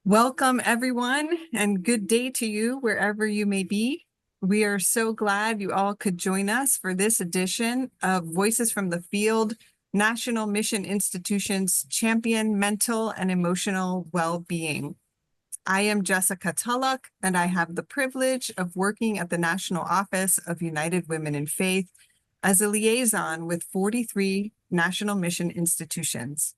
Welcome, everyone, and good day to you wherever you may be. We are so glad you all could join us for this edition of Voices from the Field, National Mission Institutions Champion Mental and Emotional Well-Being. I am Jessica Tulloch, and I have the privilege of working at the National Office of United Women in Faith as a liaison with 43 national mission institutions.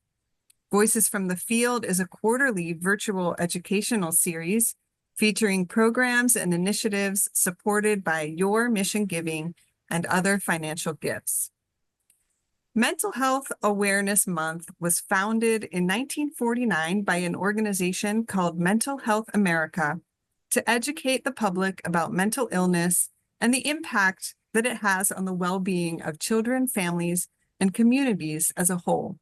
Voices from the Field is a quarterly virtual educational series featuring programs and initiatives supported by your mission giving and other financial gifts. Mental Health Awareness Month was founded in 1949 by an organization called Mental Health America to educate the public about mental illness and the impact that it has on the well-being of children, families, and communities as a whole.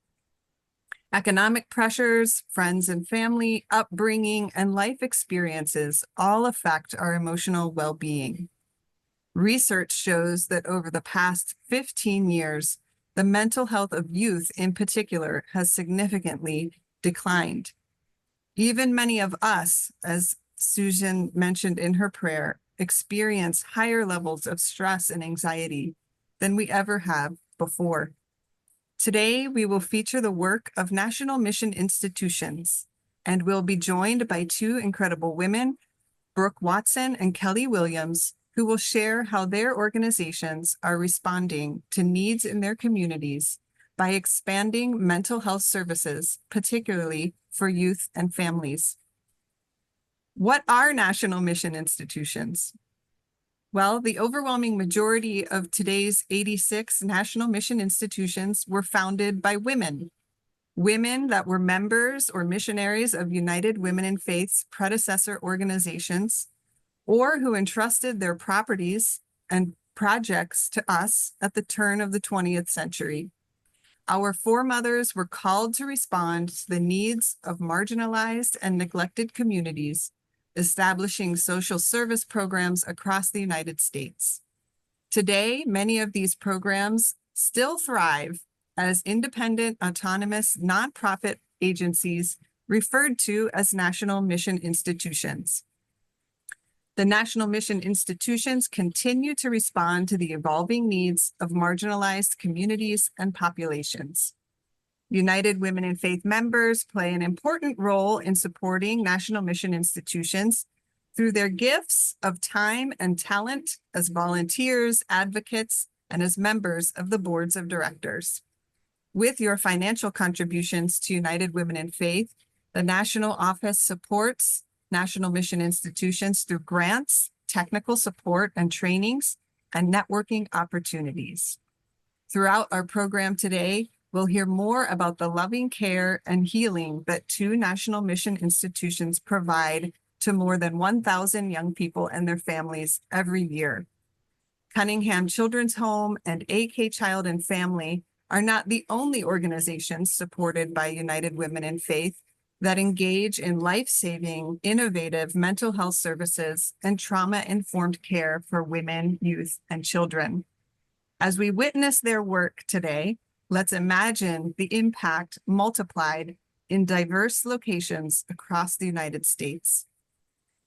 Economic pressures, friends and family, upbringing, and life experiences all affect our emotional well-being. Research shows that over the past 15 years, the mental health of youth in particular has significantly declined. Even many of us, as Susan mentioned in her prayer, experience higher levels of stress and anxiety than we ever have before. Today, we will feature the work of national mission institutions, and we'll be joined by two incredible women, Brooke Watson and Kelly Williams, who will share how their organizations are responding to needs in their communities by expanding mental health services, particularly for youth and families. What are national mission institutions? Well, the overwhelming majority of today's 86 national mission institutions were founded by women that were members or missionaries of United Women in Faith's predecessor organizations, or who entrusted their properties and projects to us at the turn of the 20th century. Our foremothers were called to respond to the needs of marginalized and neglected communities, establishing social service programs across the United States. Today, many of these programs still thrive as independent, autonomous, nonprofit agencies referred to as national mission institutions. The national mission institutions continue to respond to the evolving needs of marginalized communities and populations. United Women in Faith members play an important role in supporting national mission institutions through their gifts of time and talent as volunteers, advocates, and as members of the boards of directors. With your financial contributions to United Women in Faith, the National Office supports national mission institutions through grants, technical support and trainings, and networking opportunities. Throughout our program today, we'll hear more about the loving care and healing that two national mission institutions provide to more than 1,000 young people and their families every year. Cunningham Children's Home and AK Child and Family are not the only organizations supported by United Women in Faith that engage in life-saving, innovative mental health services and trauma-informed care for women, youth, and children. As we witness their work today, let's imagine the impact multiplied in diverse locations across the United States.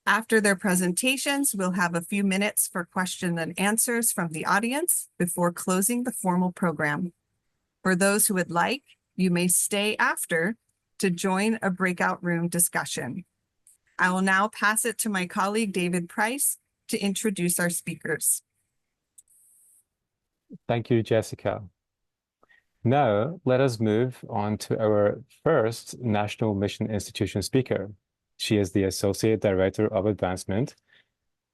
After their presentations, we'll have a few minutes for question and answers from the audience before closing the formal program. For those who would like, you may stay after to join a breakout room discussion. I will now pass it to my colleague, David Price, to introduce our speakers. Thank you, Jessica. Now, let us move on to our first National Mission Institution speaker. She is the Associate Director of Advancement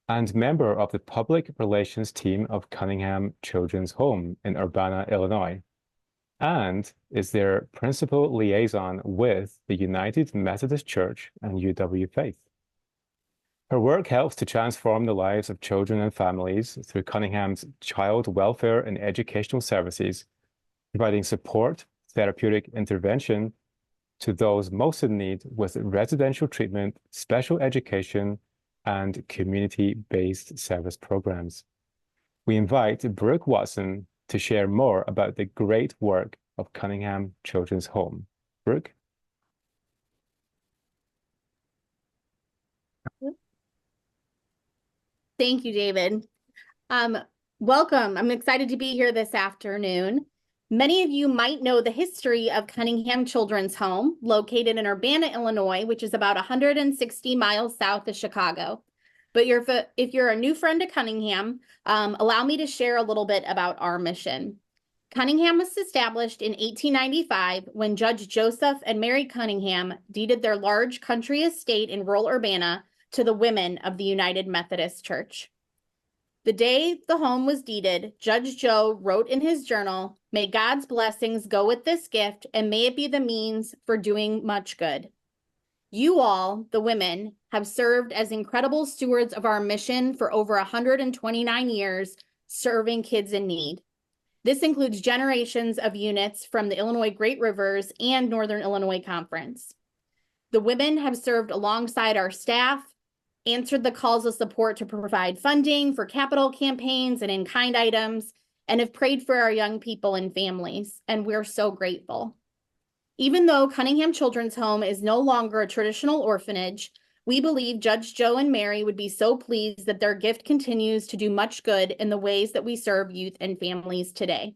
and member of the Public Relations team of Cunningham Children's Home in Urbana, Illinois, and is their principal liaison with the United Methodist Church and UW Faith. Her work helps to transform the lives of children and families through Cunningham's child welfare and educational services, providing support, therapeutic intervention to those most in need with residential treatment, special education, and community-based service programs. We invite Brooke Watson to share more about the great work of Cunningham Children's Home. Brooke? Thank you, David. Welcome. I'm excited to be here this afternoon. Many of you might know the history of Cunningham Children's Home, located in Urbana, Illinois, which is about 160 miles south of Chicago. But if you're a new friend to Cunningham, allow me to share a little bit about our mission. Cunningham was established in 1895 when Judge Joseph and Mary Cunningham deeded their large country estate in rural Urbana to the women of the United Methodist Church. The day the home was deeded, Judge Joe wrote in his journal, "May God's blessings go with this gift, and may it be the means for doing much good." You all, the women, have served as incredible stewards of our mission for over 129 years, serving kids in need. This includes generations of units from the Illinois Great Rivers and Northern Illinois Conference. The women have served alongside our staff, answered the calls of support to provide funding for capital campaigns and in-kind items, and have prayed for our young people and families, and we're so grateful. Even though Cunningham Children's Home is no longer a traditional orphanage, we believe Judge Joe and Mary would be so pleased that their gift continues to do much good in the ways that we serve youth and families today.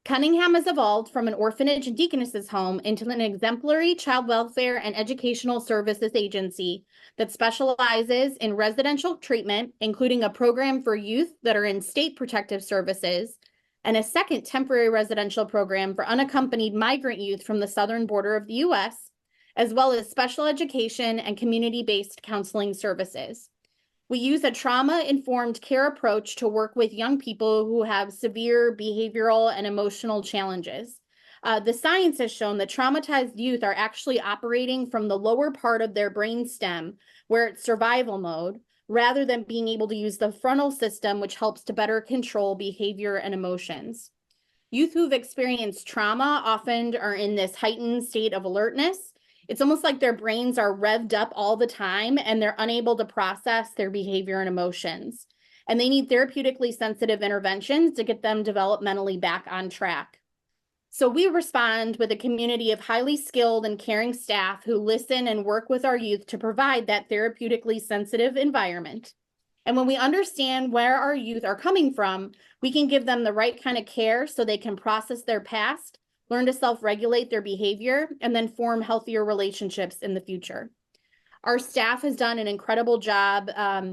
Cunningham has evolved from an orphanage and deaconess's home into an exemplary child welfare and educational services agency that specializes in residential treatment, including a program for youth that are in state protective services, and a second temporary residential program for unaccompanied migrant youth from the southern border of the U.S., as well as special education and community-based counseling services. We use a trauma-informed care approach to work with young people who have severe behavioral and emotional challenges. The science has shown that traumatized youth are actually operating from the lower part of their brain stem, where it's survival mode, rather than being able to use the frontal system, which helps to better control behavior and emotions. Youth who've experienced trauma often are in this heightened state of alertness. It's almost like their brains are revved up all the time and they're unable to process their behavior and emotions. And they need therapeutically sensitive interventions to get them developmentally back on track. So we respond with a community of highly skilled and caring staff who listen and work with our youth to provide that therapeutically sensitive environment. And when we understand where our youth are coming from, we can give them the right kind of care so they can process their past, learn to self-regulate their behavior, and then form healthier relationships in the future. Our staff has done an incredible job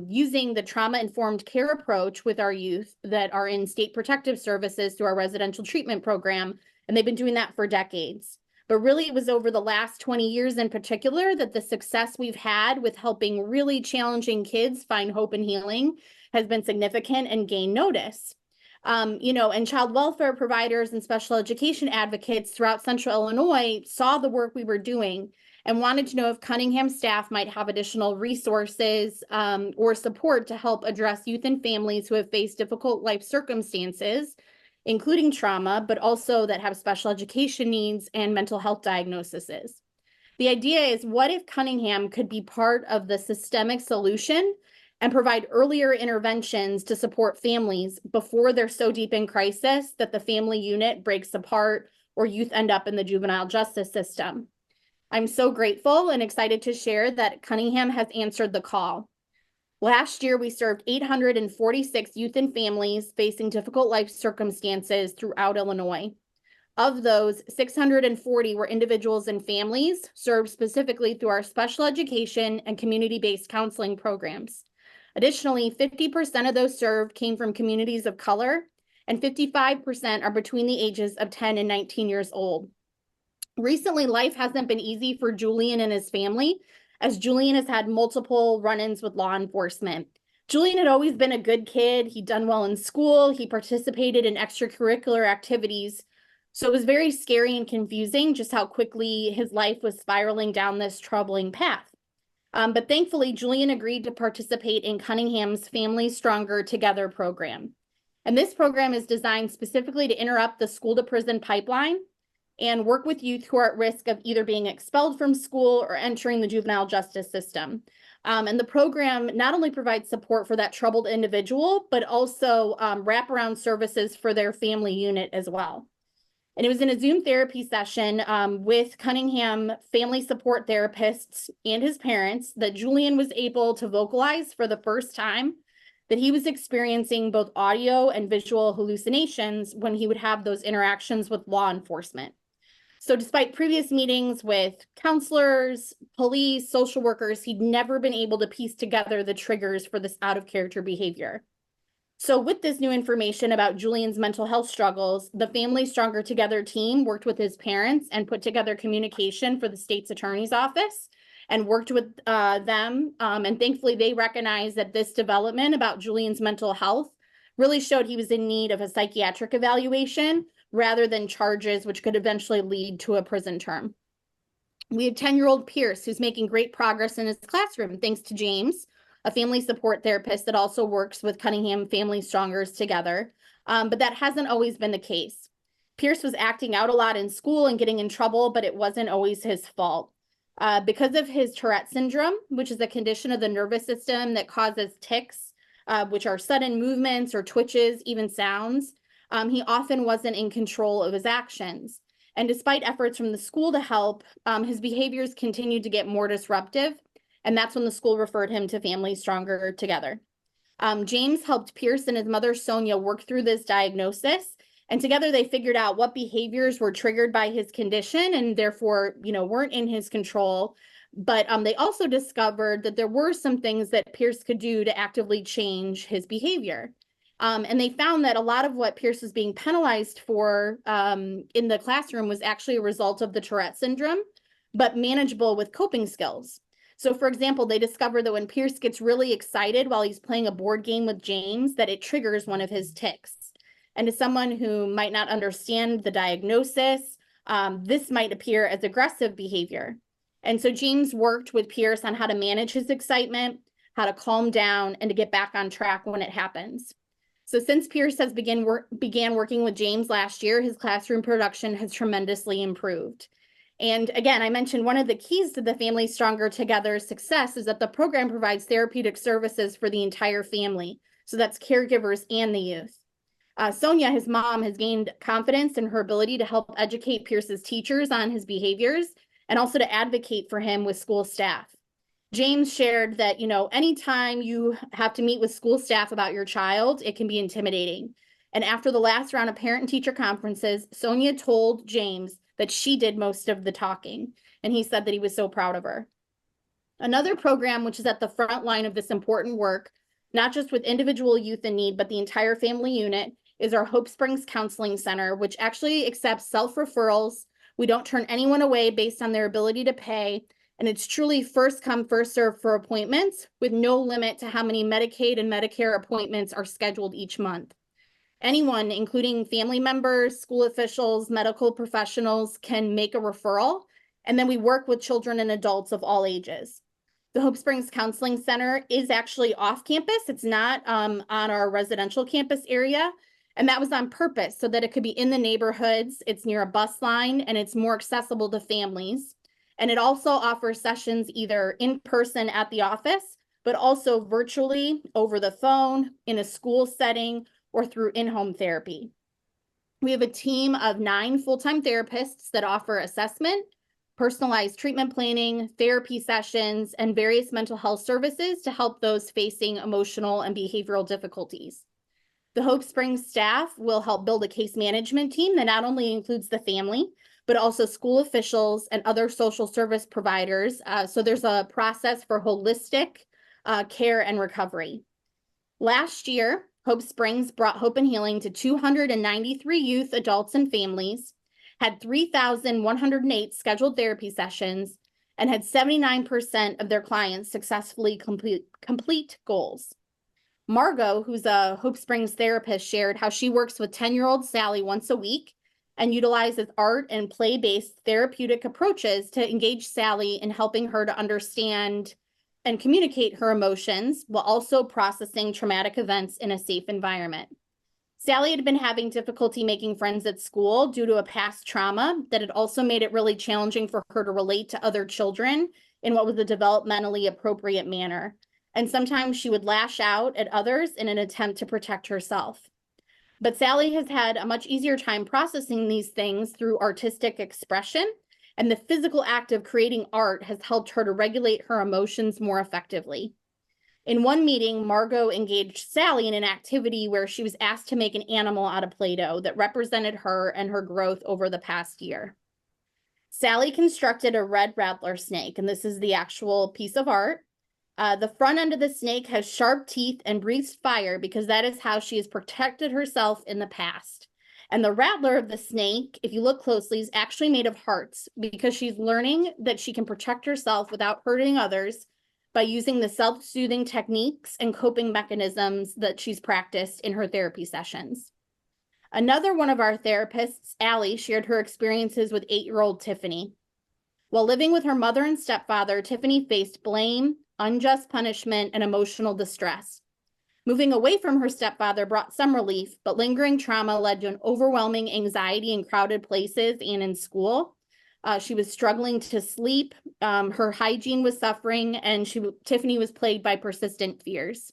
using the trauma-informed care approach with our youth that are in state protective services through our residential treatment program, and they've been doing that for decades. But really, it was over the last 20 years in particular that the success we've had with helping really challenging kids find hope and healing has been significant and gained notice. And child welfare providers and special education advocates throughout Central Illinois saw the work we were doing and wanted to know if Cunningham staff might have additional resources or support to help address youth and families who have faced difficult life circumstances, including trauma, but also that have special education needs and mental health diagnoses. The idea is, what if Cunningham could be part of the systemic solution and provide earlier interventions to support families before they're so deep in crisis that the family unit breaks apart or youth end up in the juvenile justice system? I'm so grateful and excited to share that Cunningham has answered the call. Last year, we served 846 youth and families facing difficult life circumstances throughout Illinois. Of those, 640 were individuals and families served specifically through our special education and community-based counseling programs. Additionally, 50% of those served came from communities of color, and 55% are between the ages of 10 and 19 years old. Recently, life hasn't been easy for Julian and his family, as Julian has had multiple run-ins with law enforcement. Julian had always been a good kid. He'd done well in school. He participated in extracurricular activities. So it was very scary and confusing just how quickly his life was spiraling down this troubling path. But thankfully, Julian agreed to participate in Cunningham's Family Stronger Together program. And this program is designed specifically to interrupt the school to prison pipeline and work with youth who are at risk of either being expelled from school or entering the juvenile justice system. And the program not only provides support for that troubled individual, but also wraparound services for their family unit as well. And it was in a Zoom therapy session with Cunningham family support therapists and his parents that Julian was able to vocalize for the first time that he was experiencing both audio and visual hallucinations when he would have those interactions with law enforcement. So despite previous meetings with counselors, police, social workers, he'd never been able to piece together the triggers for this out-of-character behavior. So with this new information about Julian's mental health struggles, the Family Stronger Together team worked with his parents and put together communication for the state's attorney's office and worked with them. And thankfully, they recognized that this development about Julian's mental health really showed he was in need of a psychiatric evaluation rather than charges, which could eventually lead to a prison term. We have 10-year-old Pierce, who's making great progress in his classroom, thanks to James, a family support therapist that also works with Cunningham Family Strongers Together. But that hasn't always been the case. Pierce was acting out a lot in school and getting in trouble, but it wasn't always his fault. Because of his Tourette syndrome, which is a condition of the nervous system that causes tics, which are sudden movements or twitches, even sounds, he often wasn't in control of his actions. And despite efforts from the school to help, his behaviors continued to get more disruptive. And that's when the school referred him to Family Stronger Together. James helped Pierce and his mother, Sonia, work through this diagnosis. And together they figured out what behaviors were triggered by his condition and therefore, weren't in his control. But they also discovered that there were some things that Pierce could do to actively change his behavior. And they found that a lot of what Pierce was being penalized for in the classroom was actually a result of the Tourette syndrome, but manageable with coping skills. So, for example, they discovered that when Pierce gets really excited while he's playing a board game with James, that it triggers one of his tics. And to someone who might not understand the diagnosis, this might appear as aggressive behavior. And so James worked with Pierce on how to manage his excitement, how to calm down, and to get back on track when it happens. So since Pierce has began working with James last year, his classroom production has tremendously improved. And again, I mentioned one of the keys to the Family Stronger Together's success is that the program provides therapeutic services for the entire family. So that's caregivers and the youth. Sonia, his mom, has gained confidence in her ability to help educate Pierce's teachers on his behaviors and also to advocate for him with school staff. James shared that, anytime you have to meet with school staff about your child, it can be intimidating. And after the last round of parent-teacher conferences, Sonia told James that she did most of the talking, and he said that he was so proud of her. Another program, which is at the front line of this important work, not just with individual youth in need, but the entire family unit, is our Hope Springs Counseling Center, which actually accepts self-referrals. We don't turn anyone away based on their ability to pay, and it's truly first come, first serve for appointments with no limit to how many Medicaid and Medicare appointments are scheduled each month. Anyone, including family members, school officials, medical professionals, can make a referral, and then we work with children and adults of all ages. The Hope Springs Counseling Center is actually off campus. It's not on our residential campus area, and that was on purpose so that it could be in the neighborhoods. It's near a bus line, and it's more accessible to families. And it also offers sessions either in person at the office, but also virtually over the phone, in a school setting, or through in-home therapy. We have a team of 9 full-time therapists that offer assessment, personalized treatment planning, therapy sessions, and various mental health services to help those facing emotional and behavioral difficulties. The Hope Springs staff will help build a case management team that not only includes the family, but also school officials and other social service providers. So there's a process for holistic care and recovery. Last year, Hope Springs brought hope and healing to 293 youth, adults, and families, had 3,108 scheduled therapy sessions, and had 79% of their clients successfully complete goals. Margot, who's a Hope Springs therapist, shared how she works with 10-year-old Sally once a week and utilizes art and play-based therapeutic approaches to engage Sally in helping her to understand and communicate her emotions while also processing traumatic events in a safe environment. Sally had been having difficulty making friends at school due to a past trauma that had also made it really challenging for her to relate to other children in what was a developmentally appropriate manner. And sometimes she would lash out at others in an attempt to protect herself. But Sally has had a much easier time processing these things through artistic expression, and the physical act of creating art has helped her to regulate her emotions more effectively. In one meeting, Margot engaged Sally in an activity where she was asked to make an animal out of Play-Doh that represented her and her growth over the past year. Sally constructed a red rattler snake, and this is the actual piece of art. The front end of the snake has sharp teeth and breathes fire because that is how she has protected herself in the past. And the rattler of the snake, if you look closely, is actually made of hearts because she's learning that she can protect herself without hurting others by using the self-soothing techniques and coping mechanisms that she's practiced in her therapy sessions. Another one of our therapists, Allie, shared her experiences with 8-year-old Tiffany. While living with her mother and stepfather, Tiffany faced blame, unjust punishment, and emotional distress. Moving away from her stepfather brought some relief, but lingering trauma led to an overwhelming anxiety in crowded places and in school. She was struggling to sleep, her hygiene was suffering, and Tiffany was plagued by persistent fears.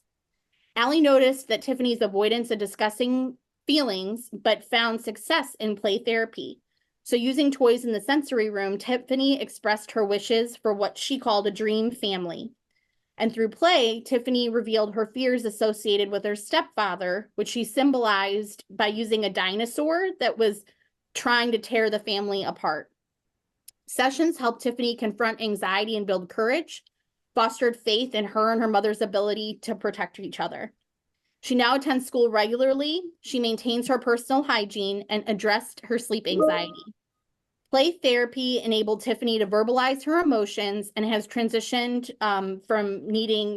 Allie noticed that Tiffany's avoidance of discussing feelings, but found success in play therapy. So using toys in the sensory room, Tiffany expressed her wishes for what she called a dream family. And through play, Tiffany revealed her fears associated with her stepfather, which she symbolized by using a dinosaur that was trying to tear the family apart. Sessions helped Tiffany confront anxiety and build courage, fostered faith in her and her mother's ability to protect each other. She now attends school regularly. She maintains her personal hygiene and addressed her sleep anxiety. Play therapy enabled Tiffany to verbalize her emotions and has transitioned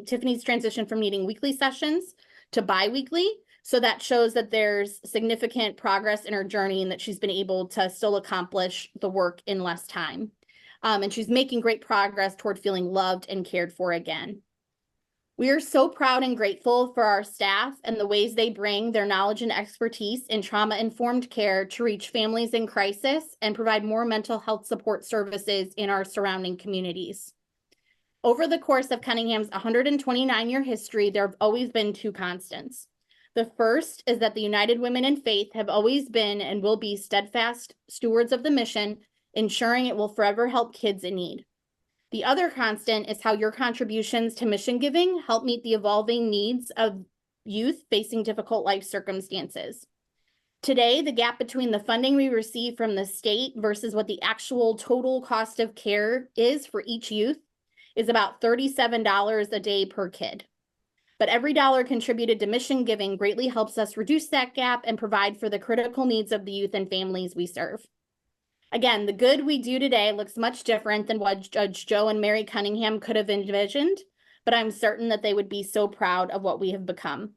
Tiffany's transitioned from needing weekly sessions to bi-weekly. So that shows that there's significant progress in her journey and that she's been able to still accomplish the work in less time. And she's making great progress toward feeling loved and cared for again. We are so proud and grateful for our staff and the ways they bring their knowledge and expertise in trauma-informed care to reach families in crisis and provide more mental health support services in our surrounding communities. Over the course of Cunningham's 129-year history, there have always been 2 constants. The first is that the United Women in Faith have always been and will be steadfast stewards of the mission, ensuring it will forever help kids in need. The other constant is how your contributions to mission giving help meet the evolving needs of youth facing difficult life circumstances. Today, the gap between the funding we receive from the state versus what the actual total cost of care is for each youth is about $37 a day per kid. But every dollar contributed to mission giving greatly helps us reduce that gap and provide for the critical needs of the youth and families we serve. Again, the good we do today looks much different than what Judge Joe and Mary Cunningham could have envisioned, but I'm certain that they would be so proud of what we have become.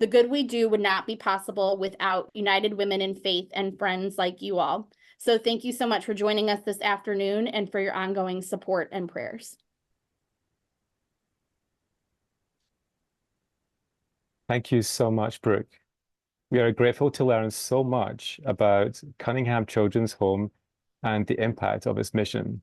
The good we do would not be possible without United Women in Faith and friends like you all. So thank you so much for joining us this afternoon and for your ongoing support and prayers. Thank you so much, Brooke. We are grateful to learn so much about Cunningham Children's Home and the impact of its mission.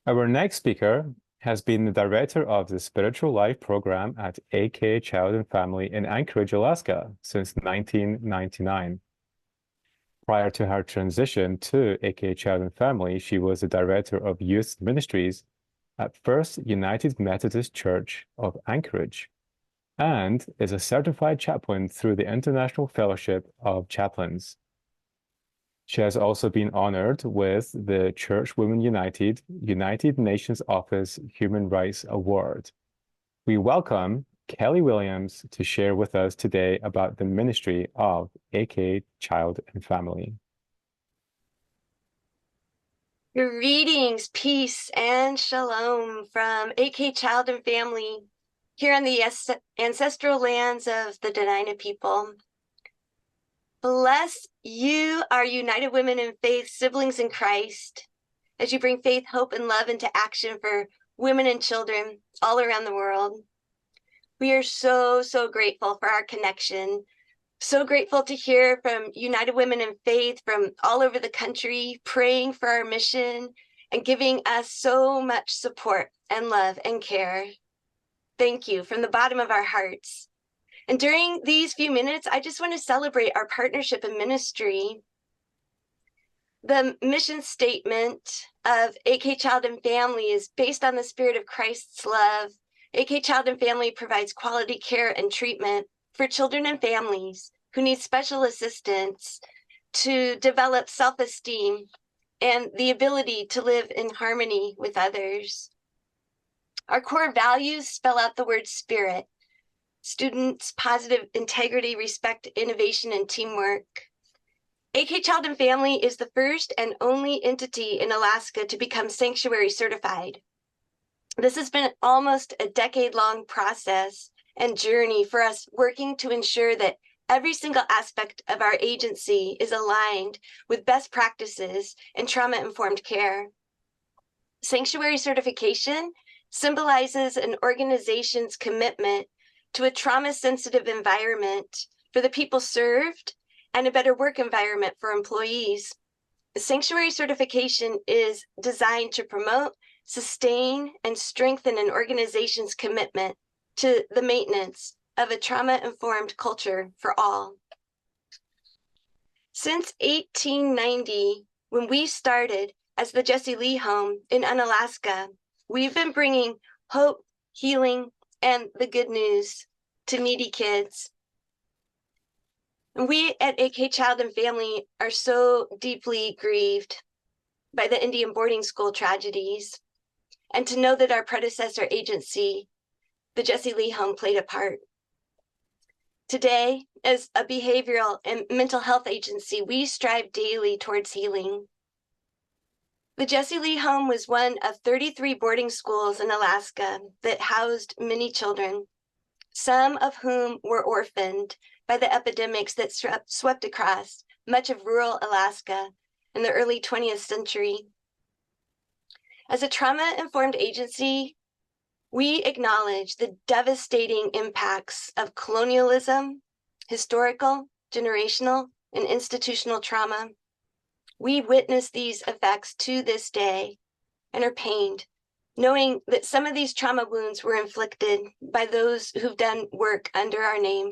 Our next speaker has been the director of the Spiritual Life program at AK Child and Family in Anchorage, Alaska since 1999. Prior to her transition to AK Child and Family, she was the director of youth ministries at First United Methodist Church of Anchorage, and is a certified chaplain through the International Fellowship of Chaplains. She has also been honored with the Church Women United Nations Office Human Rights Award. We welcome Kelly Williams to share with us today about the ministry of AK Child and Family. Greetings, peace, and shalom from AK Child and Family here on the ancestral lands of the Dena'ina people. Bless you, our United Women in Faith siblings in Christ, as you bring faith, hope, and love into action for women and children all around the world. We are so, so grateful for our connection. So grateful to hear from United Women in Faith from all over the country, praying for our mission and giving us so much support and love and care. Thank you from the bottom of our hearts. And during these few minutes, I just want to celebrate our partnership and ministry. The mission statement of AK Child and Family is based on the spirit of Christ's love AK Child and Family provides quality care and treatment for children and families who need special assistance to develop self-esteem and the ability to live in harmony with others. Our core values spell out the word spirit: students, positive integrity, respect, innovation, and teamwork. AK Child and Family is the first and only entity in Alaska to become sanctuary certified. This has been almost a decade-long process and journey for us, working to ensure that every single aspect of our agency is aligned with best practices and trauma-informed care. Sanctuary certification symbolizes an organization's commitment to a trauma-sensitive environment for the people served and a better work environment for employees. Sanctuary certification is designed to promote, sustain, and strengthen an organization's commitment to the maintenance of a trauma-informed culture for all. Since 1890, when we started as the Jesse Lee Home in Unalaska, we've been bringing hope, healing, and the good news to needy kids. And we at AK Child and Family are so deeply grieved by the Indian boarding school tragedies, and to know that our predecessor agency, the Jesse Lee Home, played a part. Today, as a behavioral and mental health agency, we strive daily towards healing. The Jesse Lee Home was one of 33 boarding schools in Alaska that housed many children, some of whom were orphaned by the epidemics that swept across much of rural Alaska in the early 20th century. As a trauma-informed agency, we acknowledge the devastating impacts of colonialism, historical, generational, and institutional trauma. We witness these effects to this day and are pained, knowing that some of these trauma wounds were inflicted by those who've done work under our name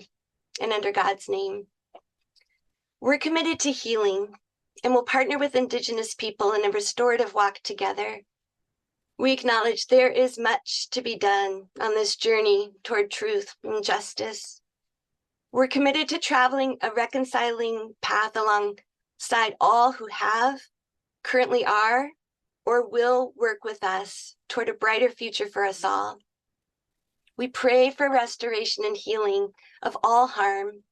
and under God's name. We're committed to healing and will partner with Indigenous people in a restorative walk together. We acknowledge there is much to be done on this journey toward truth and justice. We're committed to traveling a reconciling path alongside all who have, currently are, or will work with us toward a brighter future for us all. We pray for restoration and healing of all harm,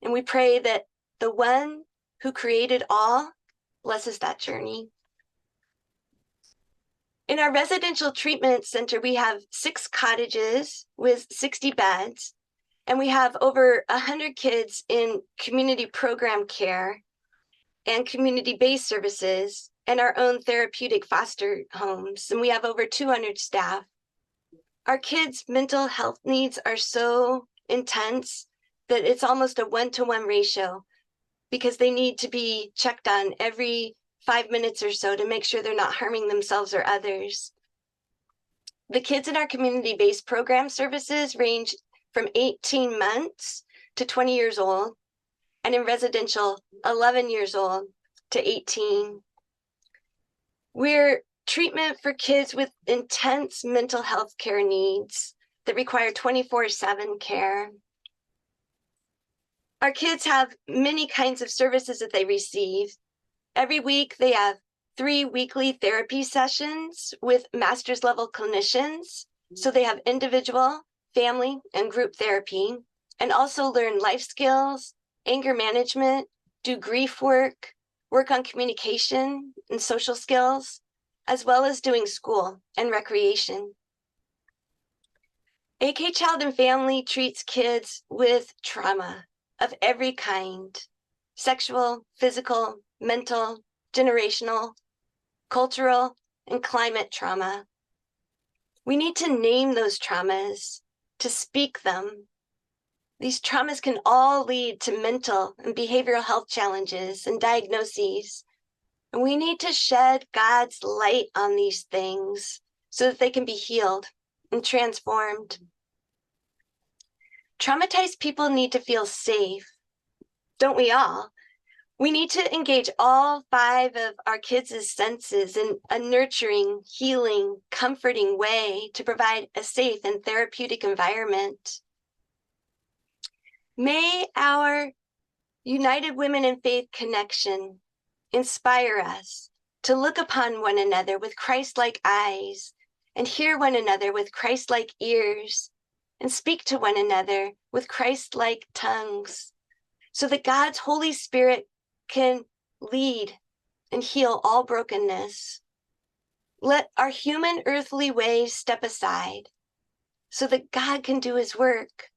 and we pray that the one who created all blesses that journey. In our residential treatment center, we have 6 cottages with 60 beds, and we have over 100 kids in community program care and community-based services and our own therapeutic foster homes, and we have over 200 staff. Our kids' mental health needs are so intense that it's almost a 1-to-1 ratio, because they need to be checked on every 5 minutes or so to make sure they're not harming themselves or others. The kids in our community-based program services range from 18 months to 20 years old, and in residential, 11 years old to 18. We're treatment for kids with intense mental health care needs that require 24/7 care. Our kids have many kinds of services that they receive. Every week, they have 3 weekly therapy sessions with master's level clinicians. So they have individual, family, and group therapy, and also learn life skills, anger management, do grief work, work on communication and social skills, as well as doing school and recreation. AK Child and Family treats kids with trauma of every kind: sexual, physical, mental, generational, cultural, and climate trauma. We need to name those traumas, to speak them. These traumas can all lead to mental and behavioral health challenges and diagnoses. And we need to shed God's light on these things so that they can be healed and transformed. Traumatized people need to feel safe, don't we all? We need to engage all 5 of our kids' senses in a nurturing, healing, comforting way to provide a safe and therapeutic environment. May our United Women in Faith connection inspire us to look upon one another with Christ-like eyes and hear one another with Christ-like ears and speak to one another with Christ-like tongues so that God's Holy Spirit can lead and heal all brokenness. Let our human earthly ways step aside so that God can do his work.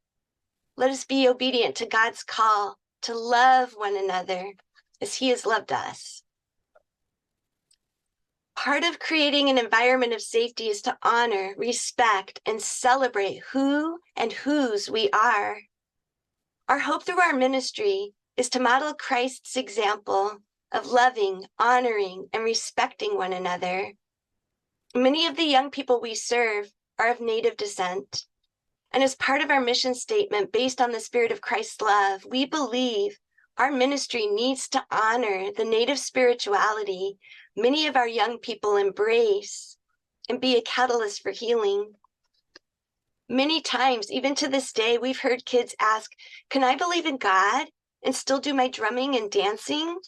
Let us be obedient to God's call to love one another as he has loved us. Part of creating an environment of safety is to honor, respect, and celebrate who and whose we are. Our hope through our ministry is to model Christ's example of loving, honoring, and respecting one another. Many of the young people we serve are of Native descent. And as part of our mission statement based on the spirit of Christ's love, we believe our ministry needs to honor the Native spirituality many of our young people embrace and be a catalyst for healing. Many times, even to this day, we've heard kids ask, "Can I believe in God and still do my drumming and dancing?"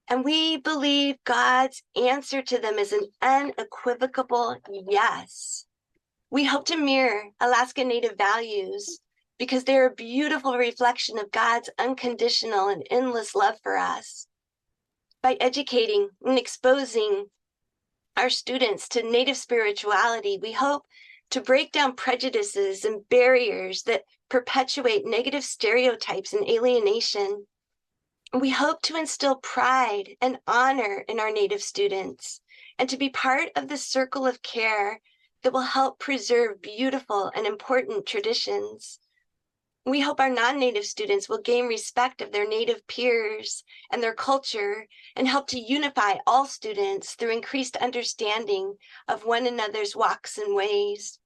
And we believe God's answer to them is an unequivocal yes. We hope to mirror Alaska Native values because they're a beautiful reflection of God's unconditional and endless love for us. By educating and exposing our students to Native spirituality, we hope to break down prejudices and barriers that perpetuate negative stereotypes and alienation. We hope to instill pride and honor in our Native students and to be part of the circle of care that will help preserve beautiful and important traditions. We hope our non-Native students will gain respect of their Native peers and their culture and help to unify all students through increased understanding of one another's walks and ways.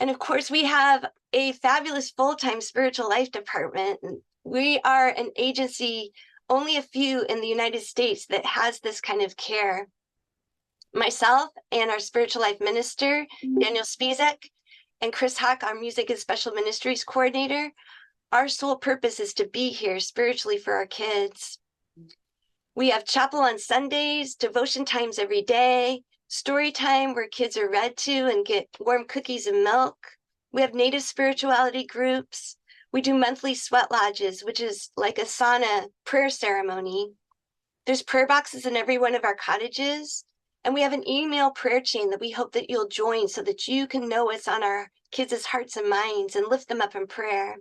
And of course, we have a fabulous full-time spiritual life department. We are an agency, only a few in the United States, that has this kind of care. Myself and our spiritual life minister, Daniel Spizek, and Chris Hawk, our music and special ministries coordinator, our sole purpose is to be here spiritually for our kids. We have chapel on Sundays, devotion times every day, story time where kids are read to and get warm cookies and milk. We have Native spirituality groups. We do monthly sweat lodges, which is like a sauna prayer ceremony. There's prayer boxes in every one of our cottages. And we have an email prayer chain that we hope that you'll join so that you can know what's on our kids' hearts and minds and lift them up in prayer.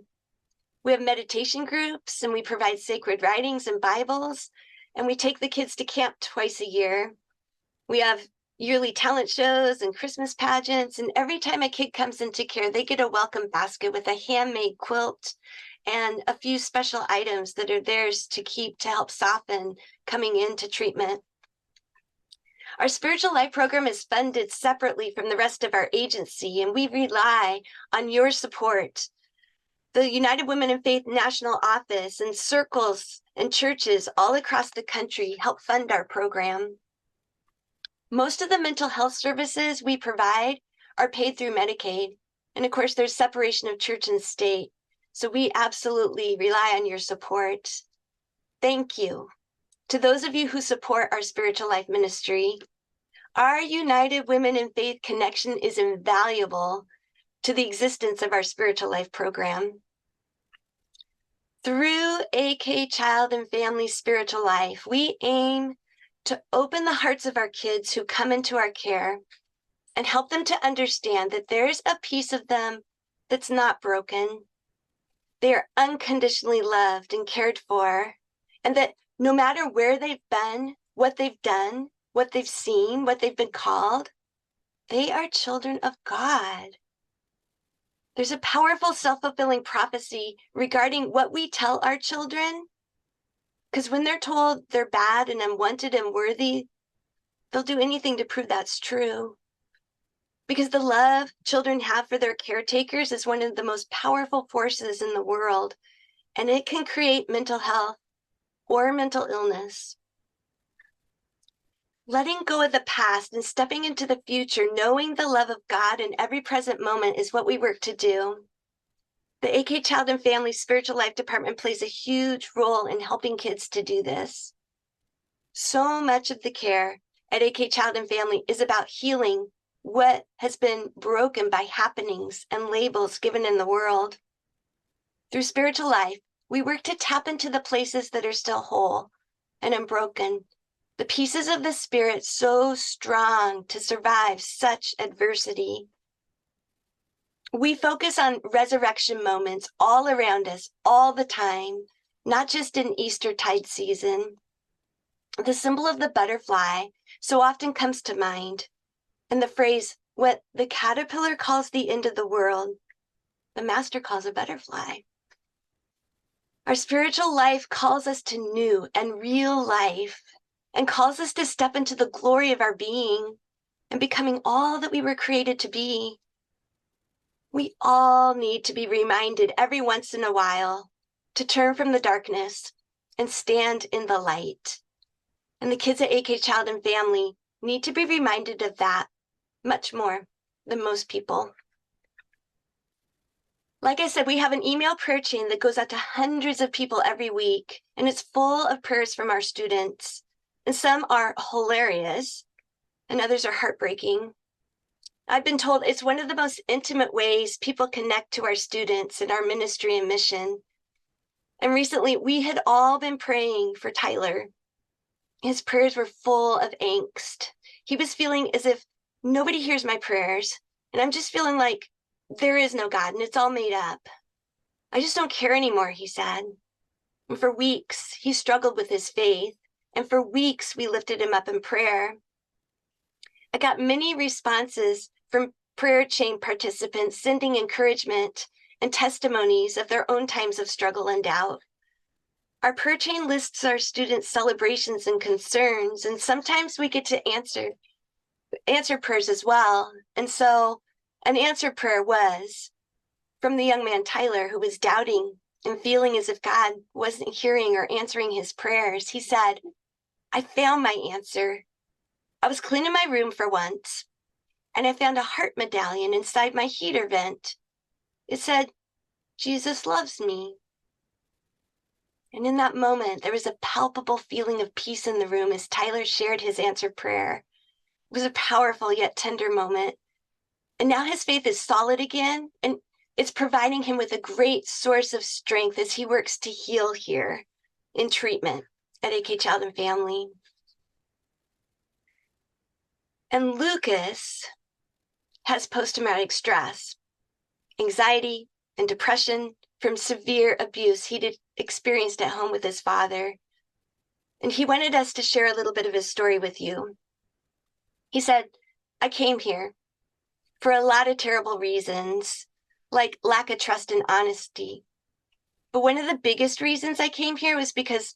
We have meditation groups and we provide sacred writings and Bibles, and we take the kids to camp twice a year. We have yearly talent shows and Christmas pageants, and every time a kid comes into care, they get a welcome basket with a handmade quilt and a few special items that are theirs to keep to help soften coming into treatment. Our spiritual life program is funded separately from the rest of our agency, and we rely on your support. The United Women in Faith National Office and circles and churches all across the country help fund our program. Most of the mental health services we provide are paid through Medicaid. And of course, there's separation of church and state. So we absolutely rely on your support. Thank you. To those of you who support our spiritual life ministry, our United Women in Faith connection is invaluable to the existence of our spiritual life program. Through AK Child and Family Spiritual Life, we aim to open the hearts of our kids who come into our care and help them to understand that there's a piece of them that's not broken. They are unconditionally loved and cared for, and that no matter where they've been, what they've done, what they've seen, what they've been called, they are children of God. There's a powerful self-fulfilling prophecy regarding what we tell our children, because when they're told they're bad and unwanted and worthy, they'll do anything to prove that's true. Because the love children have for their caretakers is one of the most powerful forces in the world. and it can create mental health or mental illness. Letting go of the past and stepping into the future, knowing the love of God in every present moment is what we work to do. The AK Child and Family Spiritual Life Department plays a huge role in helping kids to do this. So much of the care at AK Child and Family is about healing what has been broken by happenings and labels given in the world. Through spiritual life, we work to tap into the places that are still whole and unbroken, the pieces of the spirit so strong to survive such adversity. We focus on resurrection moments all around us, all the time, not just in Eastertide season. The symbol of the butterfly so often comes to mind, and the phrase, what the caterpillar calls the end of the world, the master calls a butterfly. Our spiritual life calls us to new and real life and calls us to step into the glory of our being and becoming all that we were created to be. We all need to be reminded every once in a while to turn from the darkness and stand in the light. And the kids at AK Child and Family need to be reminded of that much more than most people. Like I said, we have an email prayer chain that goes out to hundreds of people every week, and it's full of prayers from our students. And some are hilarious, and others are heartbreaking. I've been told it's one of the most intimate ways people connect to our students in our ministry and mission. And recently, we had all been praying for Tyler. His prayers were full of angst. He was feeling as if nobody hears my prayers, and I'm just feeling like there is no God and it's all made up. I just don't care anymore, he said. And for weeks, he struggled with his faith, and for weeks, we lifted him up in prayer. I got many responses from prayer chain participants sending encouragement and testimonies of their own times of struggle and doubt. Our prayer chain lists our students' celebrations and concerns, and sometimes we get to answer prayers as well. And so an answer prayer was from the young man Tyler, who was doubting and feeling as if God wasn't hearing or answering his prayers. He said, I found my answer. I was cleaning my room for once, and I found a heart medallion inside my heater vent. It said, Jesus loves me. And in that moment, there was a palpable feeling of peace in the room as Tyler shared his answered prayer. It was a powerful yet tender moment. And now his faith is solid again, and it's providing him with a great source of strength as he works to heal here in treatment at AK Child and Family. And Lucas has post-traumatic stress, anxiety, and depression from severe abuse he'd experienced at home with his father. And he wanted us to share a little bit of his story with you. He said, I came here for a lot of terrible reasons, like lack of trust and honesty. But one of the biggest reasons I came here was because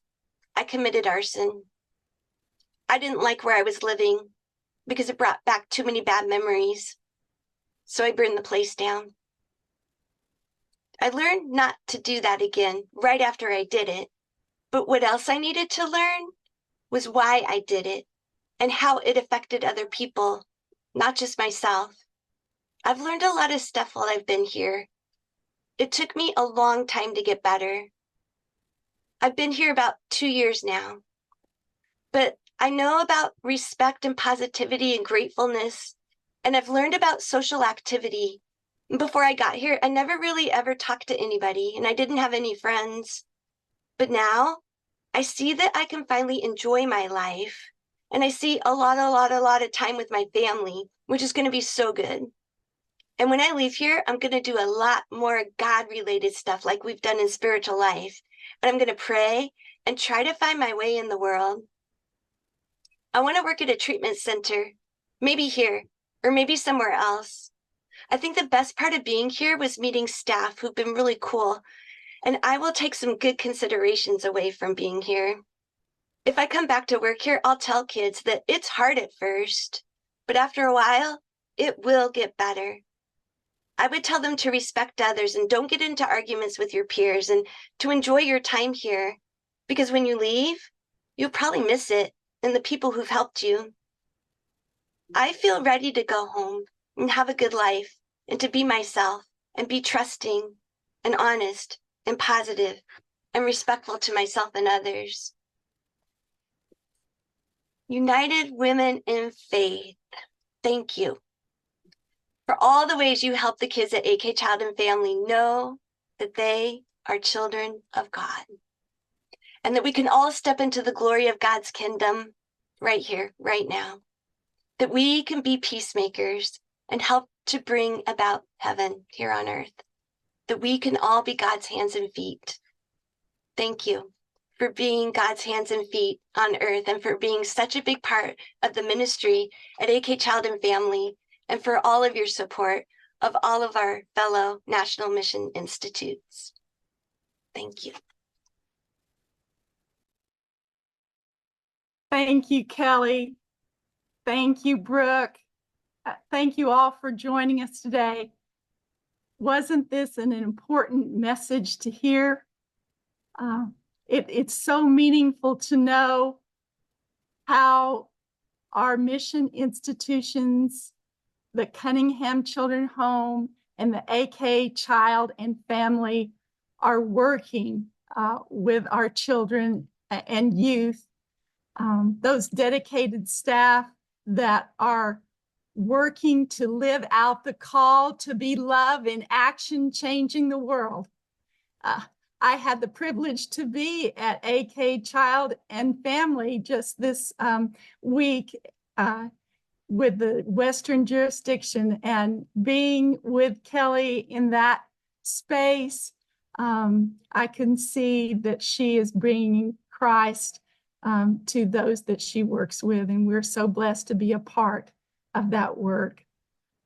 I committed arson. I didn't like where I was living because it brought back too many bad memories. So I burned the place down. I learned not to do that again right after I did it. But what else I needed to learn was why I did it and how it affected other people, not just myself. I've learned a lot of stuff while I've been here. It took me a long time to get better. I've been here about 2 years now, but I know about respect and positivity and gratefulness, and I've learned about social activity. Before I got here, I never really ever talked to anybody, and I didn't have any friends. But now I see that I can finally enjoy my life, and I see a lot of time with my family, which is going to be so good. And when I leave here, I'm going to do a lot more God-related stuff like we've done in spiritual life. And I'm going to pray and try to find my way in the world. I want to work at a treatment center, maybe here, or maybe somewhere else. I think the best part of being here was meeting staff who've been really cool, and I will take some good considerations away from being here. If I come back to work here, I'll tell kids that it's hard at first, but after a while, it will get better. I would tell them to respect others and don't get into arguments with your peers and to enjoy your time here, because when you leave, you'll probably miss it and the people who've helped you. I feel ready to go home and have a good life and to be myself and be trusting and honest and positive and respectful to myself and others. United Women in Faith, thank you for all the ways you help the kids at AK Child and Family know that they are children of God and that we can all step into the glory of God's kingdom right here, right now, that we can be peacemakers and help to bring about heaven here on earth, that we can all be God's hands and feet. Thank you for being God's hands and feet on earth and for being such a big part of the ministry at AK Child and Family, and for all of your support of all of our fellow National Mission Institutes. Thank you. Thank you, Kelly. Thank you, Brooke. Thank you all for joining us today. Wasn't this an important message to hear? It's so meaningful to know how our mission institutions, the Cunningham Children Home and the AK Child and Family, are working with our children and youth. Those dedicated staff that are working to live out the call to be love in action, changing the world. I had the privilege to be at AK Child and Family just this week with the Western jurisdiction, and being with Kelly in that space, I can see that she is bringing Christ to those that she works with, and we're so blessed to be a part of that work.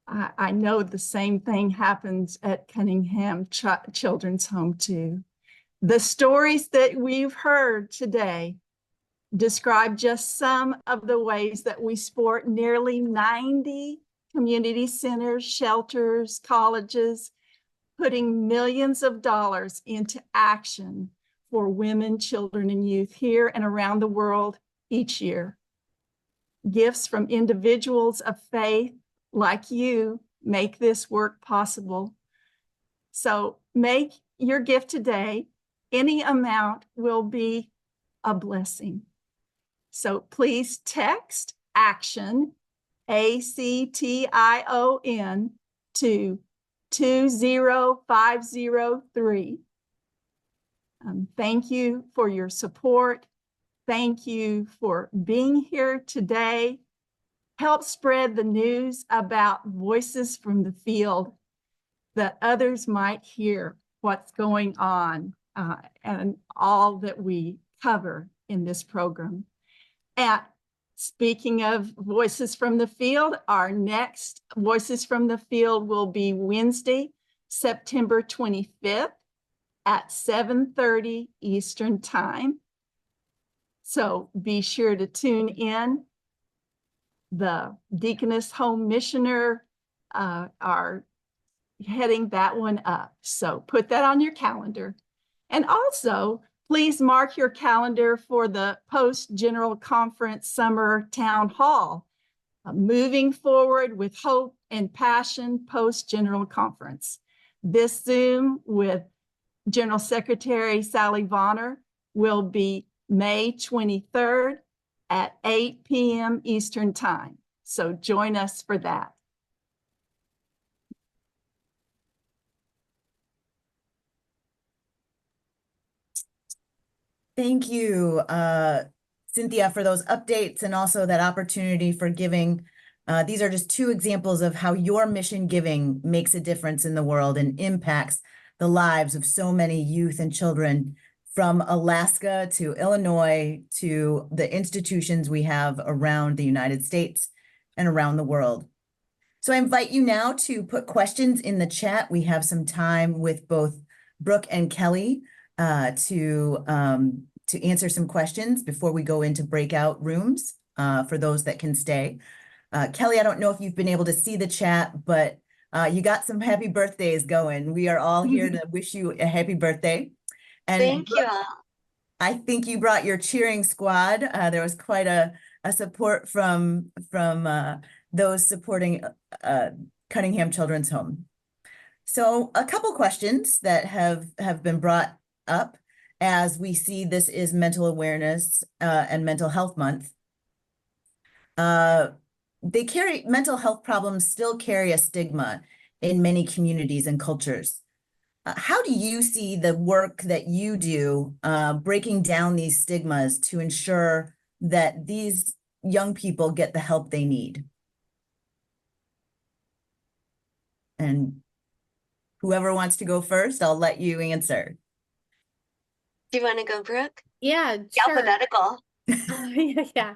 I know the same thing happens at Cunningham Children's Home too. The stories that we've heard today describe just some of the ways that we support nearly 90 community centers, shelters, colleges, putting millions of dollars into action for women, children, and youth here and around the world each year. Gifts from individuals of faith like you make this work possible. So make your gift today. Any amount will be a blessing. So please text ACTION, ACTION, to 20503. Thank you for your support. Thank you for being here today. Help spread the news about Voices from the Field, that others might hear what's going on and all that we cover in this program. And speaking of Voices from the Field, our next Voices from the Field will be Wednesday, September 25th at 7:30 Eastern Time. So be sure to tune in. The Deaconess Home Missioner are heading that one up. So put that on your calendar. And also, please mark your calendar for the post-General Conference Summer Town Hall, Moving Forward with Hope and Passion post-General Conference. This Zoom with General Secretary Sally Vonner will be May 23rd at 8 p.m. Eastern Time. So join us for that. Thank you, Cynthia, for those updates and also that opportunity for giving. These are just two examples of how your mission giving makes a difference in the world and impacts the lives of so many youth and children from Alaska to Illinois to the institutions we have around the United States and around the world. So I invite you now to put questions in the chat. We have some time with both Brooke and Kelly to answer some questions before we go into breakout rooms for those that can stay. Kelly, I don't know if you've been able to see the chat, but You got some happy birthdays going. We are all here to wish you a happy birthday. And Thank you all. I think you brought your cheering squad. There was quite a support from those supporting Cunningham Children's Home. So a couple questions that have been brought up as we see this is Mental Awareness and Mental Health Month. Mental health problems still carry a stigma in many communities and cultures. How do you see the work that you do breaking down these stigmas to ensure that these young people get the help they need? And whoever wants to go first, I'll let you answer. Do you want to go, Brooke? Yeah, The sure. alphabetical. Yeah.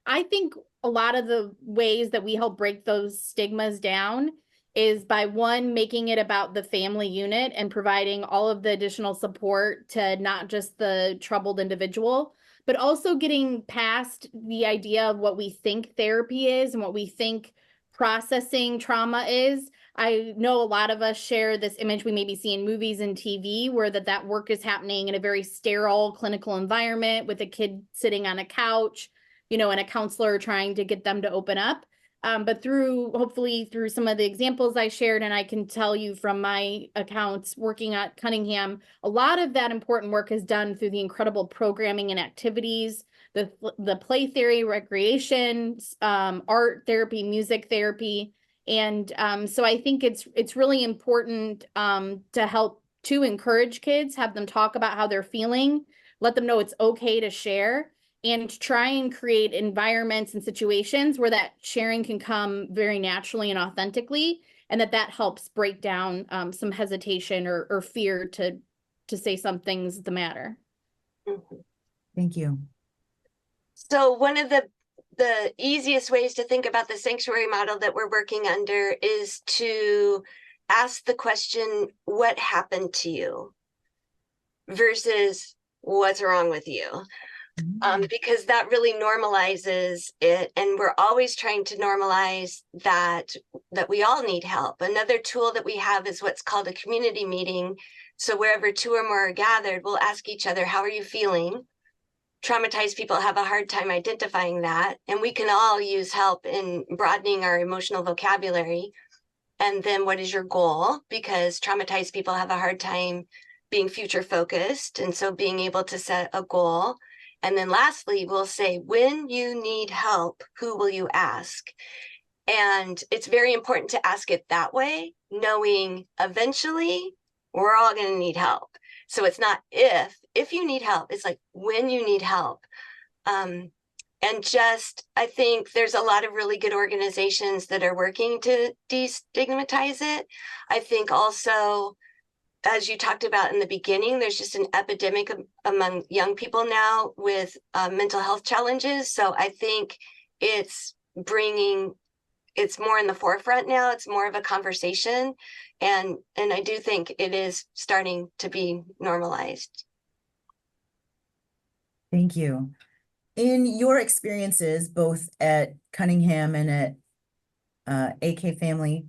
I think a lot of the ways that we help break those stigmas down is by one, making it about the family unit and providing all of the additional support to not just the troubled individual, but also getting past the idea of what we think therapy is and what we think processing trauma is. I know a lot of us share this image we maybe see in movies and TV where that work is happening in a very sterile clinical environment with a kid sitting on a couch, and a counselor trying to get them to open up. But hopefully through some of the examples I shared, and I can tell you from my accounts working at Cunningham, a lot of that important work is done through the incredible programming and activities, the play theory, recreation, art therapy, music therapy. And so I think it's really important to help to encourage kids, have them talk about how they're feeling, let them know it's okay to share, and try and create environments and situations where that sharing can come very naturally and authentically, and that helps break down some hesitation or fear to say something's the matter. Thank you. So one of the easiest ways to think about the sanctuary model that we're working under is to ask the question, what happened to you? Versus what's wrong with you? Because that really normalizes it. And we're always trying to normalize that we all need help. Another tool that we have is what's called a community meeting. So wherever two or more are gathered, we'll ask each other, how are you feeling? Traumatized people have a hard time identifying that, and we can all use help in broadening our emotional vocabulary. And then what is your goal? Because traumatized people have a hard time being future focused, and so being able to set a goal. And then lastly, we'll say, when you need help, who will you ask? And it's very important to ask it that way, knowing eventually we're all going to need help. So it's not if you need help, it's like when you need help. And I think there's a lot of really good organizations that are working to destigmatize it. I think also, as you talked about in the beginning, there's just an epidemic among young people now with mental health challenges. So I think it's more in the forefront now. It's more of a conversation. And I do think it is starting to be normalized. Thank you. In your experiences, both at Cunningham and at AK Family,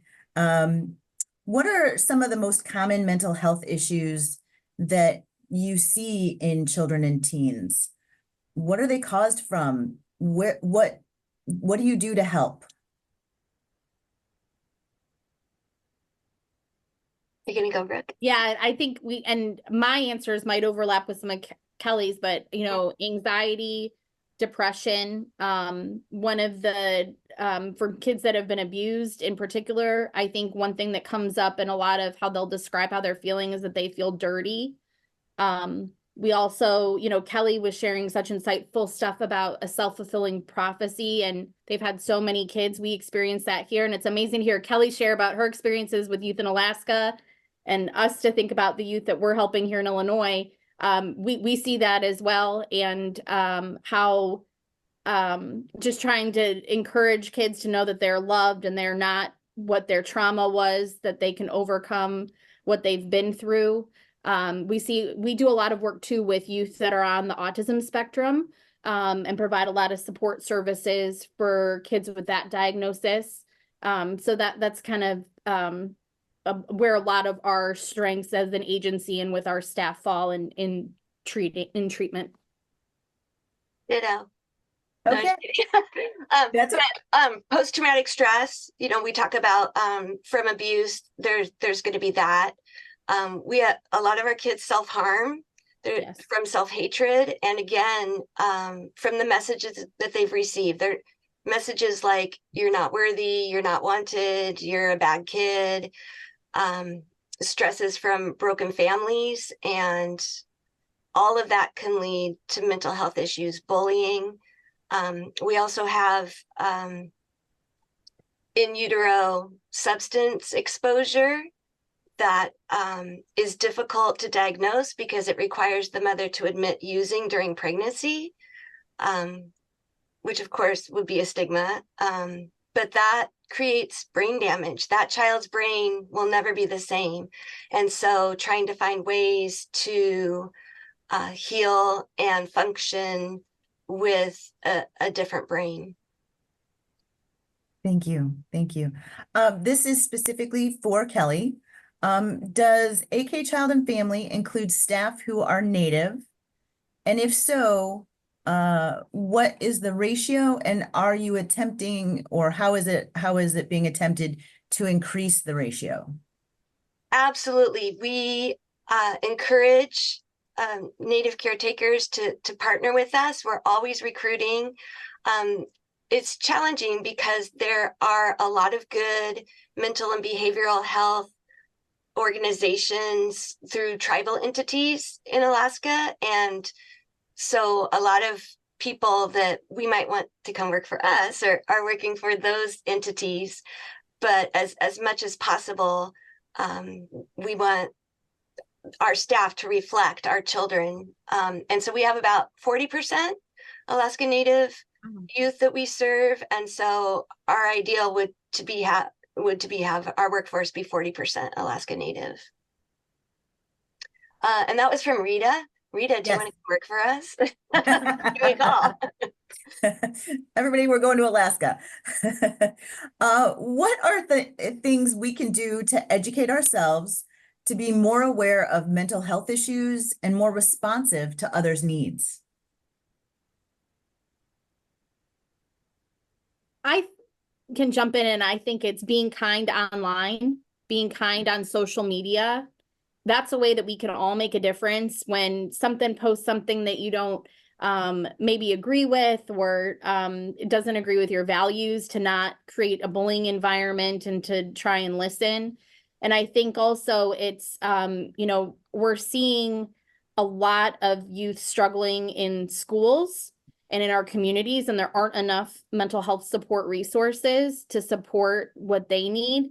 what are some of the most common mental health issues that you see in children and teens? What are they caused from? What do you do to help? You're gonna go, Brooke? Yeah, I think and my answers might overlap with some of Kelly's, but anxiety, depression, one of the for kids that have been abused in particular, I think one thing that comes up in a lot of how they'll describe how they're feeling is that they feel dirty. We also, Kelly was sharing such insightful stuff about a self-fulfilling prophecy, and they've had so many kids. We experience that here, and it's amazing to hear Kelly share about her experiences with youth in Alaska, and us to think about the youth that we're helping here in Illinois. We see that as well, and how just trying to encourage kids to know that they're loved and they're not what their trauma was, that they can overcome what they've been through. We do a lot of work too with youth that are on the autism spectrum, and provide a lot of support services for kids with that diagnosis. So that's kind of where a lot of our strengths as an agency and with our staff fall in treatment. Ditto. No, Okay. That's post-traumatic stress, we talk about from abuse, there's going to be that. We have a lot of our kids self-harm Yes. from self-hatred, and again, from the messages that they've received. They're messages like, you're not worthy, you're not wanted, you're a bad kid, stresses from broken families, and all of that can lead to mental health issues, bullying. We also have in utero substance exposure that is difficult to diagnose because it requires the mother to admit using during pregnancy, which of course would be a stigma. But that creates brain damage. That child's brain will never be the same. And so trying to find ways to heal and function with a different brain. Thank you. Thank you. This is specifically for Kelly. Does AK Child and Family include staff who are Native? And if so, what is the ratio, and are you attempting, or how is it being attempted to increase the ratio? Absolutely. We encourage Native caretakers to partner with us. We're always recruiting. It's challenging because there are a lot of good mental and behavioral health organizations through tribal entities in Alaska. And so a lot of people that we might want to come work for us are working for those entities. But as much as possible, we want our staff to reflect our children. And so we have about 40% Alaska Native youth that we serve. And so our ideal would to be have our workforce be 40% Alaska Native. And that was from Rita. Rita, do you want to work for us? Give me a call. Everybody, we're going to Alaska. What are the things we can do to educate ourselves to be more aware of mental health issues and more responsive to others' needs? I can jump in, and I think it's being kind online, being kind on social media. That's a way that we can all make a difference. When something posts something that you don't maybe agree with, or it doesn't agree with your values, to not create a bullying environment and to try and listen. And I think also it's, we're seeing a lot of youth struggling in schools and in our communities, and there aren't enough mental health support resources to support what they need.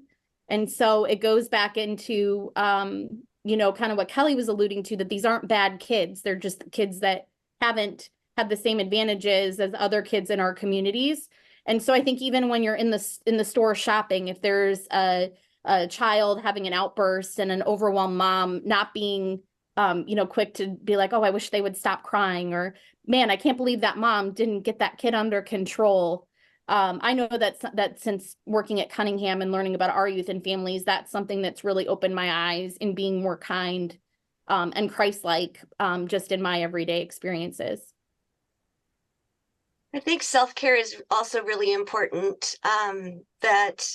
And so it goes back into, kind of what Kelly was alluding to, that these aren't bad kids. They're just kids that haven't had the same advantages as other kids in our communities. And so I think even when you're in the store shopping, if there's a child having an outburst and an overwhelmed mom not being, quick to be like, oh, I wish they would stop crying, or man, I can't believe that mom didn't get that kid under control. I know that since working at Cunningham and learning about our youth and families, that's something that's really opened my eyes in being more kind and Christ-like just in my everyday experiences. I think self-care is also really important, that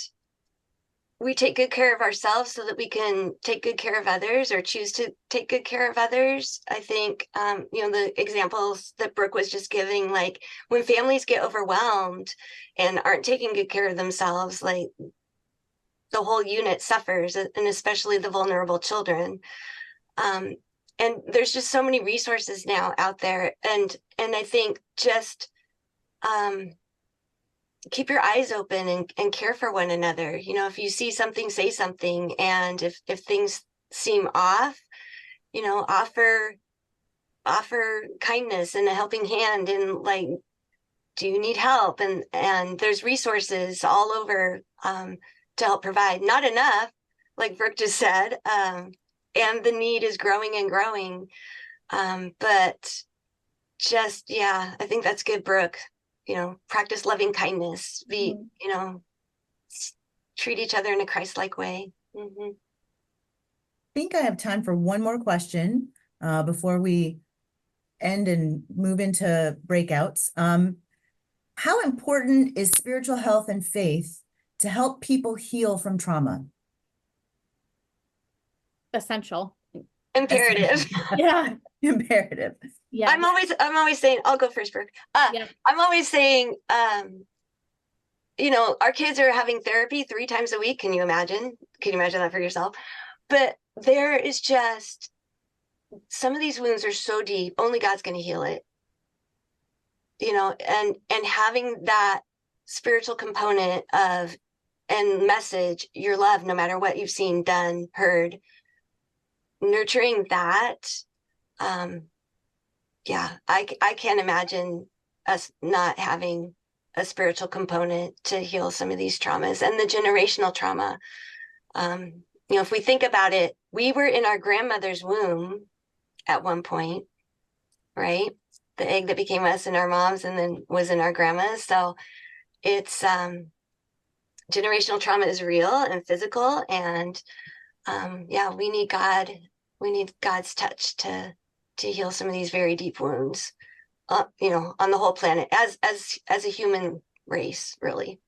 we take good care of ourselves so that we can take good care of others, or choose to take good care of others. I think, the examples that Brooke was just giving, like when families get overwhelmed and aren't taking good care of themselves, like the whole unit suffers, and especially the vulnerable children. And there's just so many resources now out there. And I think just, keep your eyes open and care for one another. If you see something, say something. And if things seem off, offer kindness and a helping hand, and like, do you need help? And there's resources all over to help provide. Not enough, like Brooke just said, and the need is growing and growing. But just, I think that's good, Brooke. Practice loving kindness. treat each other in a Christ-like way. I think I have time for one more question before we end and move into breakouts. How important is spiritual health and faith to help people heal from trauma? Essential. Imperative. Yeah. Imperative. Yeah. I'm always saying, I'll go first, Brooke. Yeah. I'm always saying, you know, our kids are having therapy 3 times a week. Can you imagine? Can you imagine that for yourself? But there is just, some of these wounds are so deep, only God's going to heal it. You know, and having that spiritual component of, and message, your love, no matter what you've seen, done, heard, nurturing that. Yeah, I can't imagine us not having a spiritual component to heal some of these traumas and the generational trauma. You know, if we think about it, we were in our grandmother's womb at one point, right? The egg that became us and our moms and then was in our grandmas. So it's generational trauma is real and physical. And yeah, we need God's touch to heal some of these very deep wounds, you know, on the whole planet as a human race, really.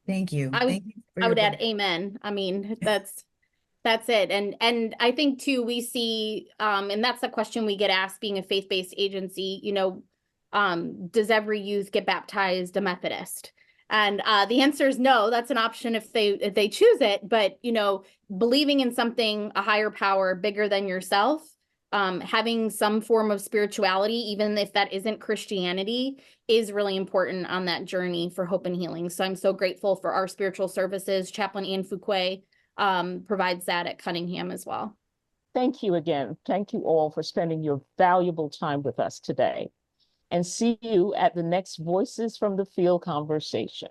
Thank you. I would- Thank you for I your would add work. amen. I mean, that's it. And I think too, we see, and that's the question we get asked being a faith-based agency, you know, does every youth get baptized a Methodist? And the answer is no. That's an option if they choose it. But, you know, believing in something, a higher power bigger than yourself, having some form of spirituality, even if that isn't Christianity, is really important on that journey for hope and healing. So I'm so grateful for our spiritual services. Chaplain Anne Fouquet provides that at Cunningham as well. Thank you again. Thank you all for spending your valuable time with us today. And see you at the next Voices from the Field conversation.